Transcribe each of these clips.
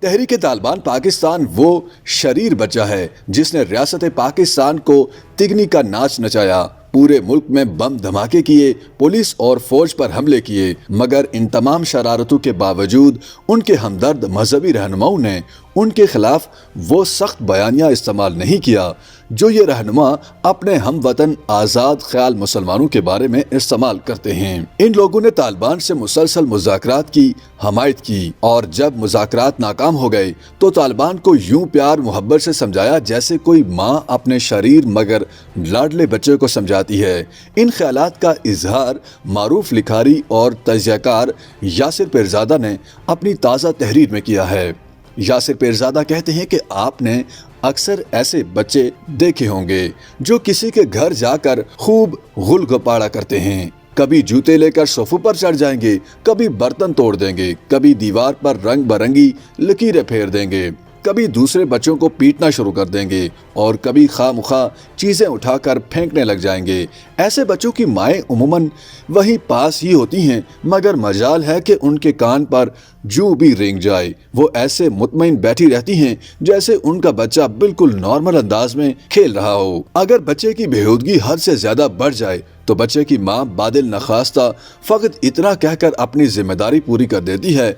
تحریک طالبان پاکستان وہ شریر بچہ ہے جس نے ریاست پاکستان کو تگنی کا ناچ نچایا، پورے ملک میں بم دھماکے کیے، پولیس اور فوج پر حملے کیے، مگر ان تمام شرارتوں کے باوجود ان کے ہمدرد مذہبی رہنماؤں نے ان کے خلاف وہ سخت بیانیہ استعمال نہیں کیا جو یہ رہنما اپنے ہم وطن آزاد خیال مسلمانوں کے بارے میں استعمال کرتے ہیں۔ ان لوگوں نے طالبان سے مسلسل مذاکرات کی حمایت کی، اور جب مذاکرات ناکام ہو گئے تو طالبان کو یوں پیار محبت سے سمجھایا جیسے کوئی ماں اپنے شریر مگر لاڈلے بچے کو سمجھاتی ہے۔ ان خیالات کا اظہار معروف لکھاری اور تجزیہ کار یاسر پیرزادہ نے اپنی تازہ تحریر میں کیا ہے۔ یاسر پیرزادہ کہتے ہیں کہ آپ نے اکثر ایسے بچے دیکھے ہوں گے جو کسی کے گھر جا کر خوب غل گپاڑا کرتے ہیں، کبھی جوتے لے کر صوفوں پر چڑھ جائیں گے، کبھی برتن توڑ دیں گے، کبھی دیوار پر رنگ برنگی لکیریں پھیر دیں گے، کبھی دوسرے بچوں کو پیٹنا شروع کر دیں گے، اور کبھی خواہ مخواہ چیزیں اٹھا کر پھینکنے لگ جائیں گے۔ ایسے بچوں کی مائیں عموماً وہیں پاس ہی ہوتی ہیں، مگر مجال ہے کہ ان کے کان پر جو بھی رینگ جائے، وہ ایسے مطمئن بیٹھی رہتی ہیں جیسے ان کا بچہ بالکل نارمل انداز میں کھیل رہا ہو۔ اگر بچے کی بےہودگی حد سے زیادہ بڑھ جائے تو بچے کی ماں بادل نخواستہ فقط اتنا کہہ کر اپنی ذمہ داری پوری کر دیتی ہے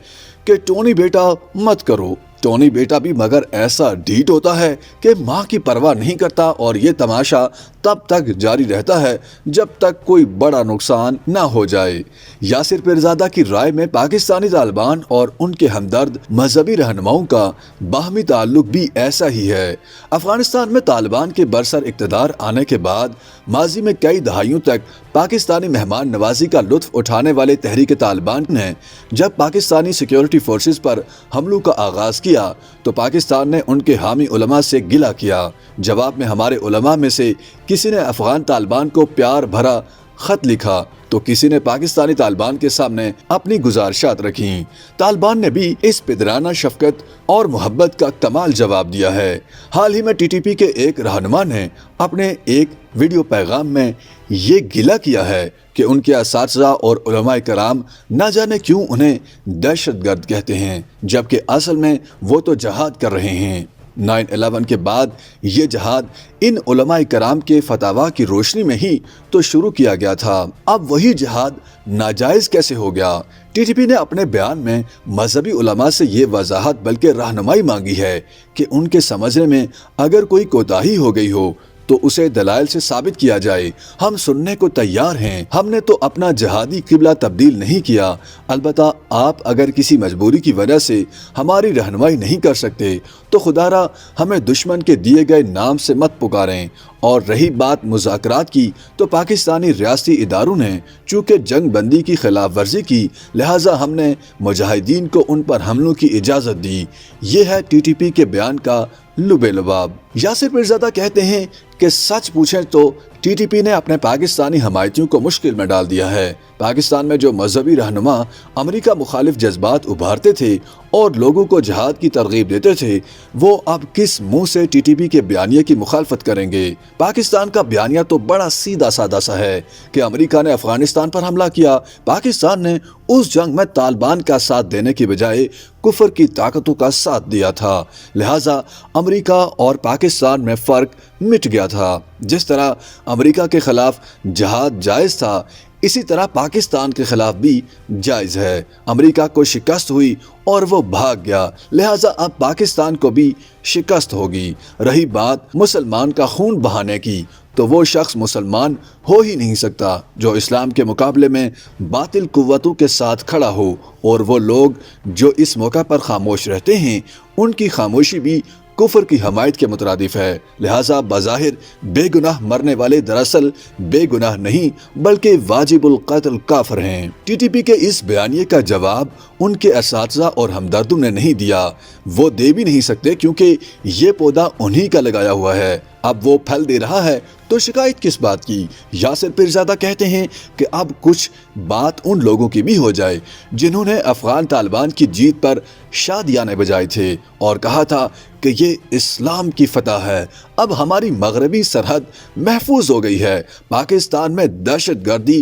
کہ ٹونی بیٹا مت کرو۔ ٹونی بیٹا بھی مگر ایسا ڈھیٹ ہوتا ہے کہ ماں کی پرواہ نہیں کرتا، اور یہ تماشا تب تک جاری رہتا ہے جب تک کوئی بڑا نقصان نہ ہو جائے۔ یاسر پیرزادہ کی رائے میں پاکستانی طالبان اور ان کے ہمدرد مذہبی رہنماؤں کا باہمی تعلق بھی ایسا ہی ہے۔ افغانستان میں طالبان کے برسر اقتدار آنے کے بعد ماضی میں کئی دہائیوں تک پاکستانی مہمان نوازی کا لطف اٹھانے والے تحریک طالبان نے جب پاکستانی سیکیورٹی فورسز پر حملوں کا آغاز کیا تو پاکستان نے ان کے حامی علماء سے گلہ کیا۔ جواب میں ہمارے علماء میں سے کسی نے افغان طالبان کو پیار بھرا خط لکھا تو کسی نے پاکستانی طالبان کے سامنے اپنی گزارشات رکھیں۔ طالبان نے بھی اس پدرانہ شفقت اور محبت کا کمال جواب دیا ہے۔ حال ہی میں ٹی ٹی پی کے ایک رہنما نے اپنے ایک ویڈیو پیغام میں یہ گلہ کیا ہے کہ ان کے اساتذہ اور علماء کرام نہ جانے کیوں انہیں دہشت گرد کہتے ہیں، جبکہ اصل میں وہ تو جہاد کر رہے ہیں۔ 9/11 کے بعد یہ جہاد ان علماء کرام کے فتاویٰ کی روشنی میں ہی تو شروع کیا گیا تھا، اب وہی جہاد ناجائز کیسے ہو گیا؟ ٹی ٹی پی نے اپنے بیان میں مذہبی علماء سے یہ وضاحت بلکہ رہنمائی مانگی ہے کہ ان کے سمجھنے میں اگر کوئی کوتاہی ہو گئی ہو تو اسے دلائل سے ثابت کیا جائے۔ ہم سننے کو تیار ہیں، ہم نے تو اپنا جہادی قبلہ تبدیل نہیں کیا، البتہ آپ اگر کسی مجبوری کی وجہ سے ہماری رہنمائی نہیں کر سکتے تو خدا را ہمیں دشمن کے دیے گئے نام سے مت پکاریں۔ اور رہی بات مذاکرات کی تو پاکستانی ریاستی اداروں نے چونکہ جنگ بندی کی خلاف ورزی کی، لہٰذا ہم نے مجاہدین کو ان پر حملوں کی اجازت دی۔ یہ ہے ٹی ٹی پی کے بیان کا لب لباب۔ یاسر پیرزادہ کہتے ہیں کہ سچ پوچھیں تو ٹی ٹی پی نے اپنے پاکستانی حمایتیوں کو مشکل میں ڈال دیا ہے۔ پاکستان میں جو مذہبی رہنما امریکہ مخالف جذبات ابھارتے تھے اور لوگوں کو جہاد کی ترغیب دیتے تھے، وہ اب کس منہ سے ٹی ٹی پی کے بیانیے کی مخالفت کریں گے؟ پاکستان کا بیانیہ تو بڑا سیدھا سادہ سا ہے کہ امریکہ نے افغانستان پر حملہ کیا، پاکستان نے اس جنگ میں طالبان کا ساتھ دینے کی بجائے کفر کی طاقتوں کا ساتھ دیا تھا، لہٰذا امریکہ اور پاکستان میں فرق مٹ گیا تھا۔ جس طرح امریکہ کے خلاف جہاد جائز تھا، اسی طرح پاکستان کے خلاف بھی جائز ہے۔ امریکہ کو شکست ہوئی اور وہ بھاگ گیا، لہٰذا اب پاکستان کو بھی شکست ہوگی۔ رہی بات مسلمان کا خون بہانے کی تو وہ شخص مسلمان ہو ہی نہیں سکتا جو اسلام کے مقابلے میں باطل قوتوں کے ساتھ کھڑا ہو، اور وہ لوگ جو اس موقع پر خاموش رہتے ہیں ان کی خاموشی بھی کفر کی حمایت کے مترادف ہے۔ لہٰذا بظاہر بے گناہ مرنے والے دراصل بے گناہ نہیں بلکہ واجب القتل کافر ہیں۔ ٹی ٹی پی کے اس بیانیے کا جواب ان کے اساتذہ اور ہمدردوں نے نہیں دیا، وہ دے بھی نہیں سکتے کیونکہ یہ پودا انہی کا لگایا ہوا ہے۔ اب وہ پھل دے رہا ہے تو شکایت کس بات کی؟ یاسر پیرزادہ کہتے ہیں کہ اب کچھ بات ان لوگوں کی بھی ہو جائے جنہوں نے افغان طالبان کی جیت پر شادیانے بجائے تھے اور کہا تھا کہ یہ اسلام کی فتح ہے، اب ہماری مغربی سرحد محفوظ ہو گئی ہے، پاکستان میں دہشت گردی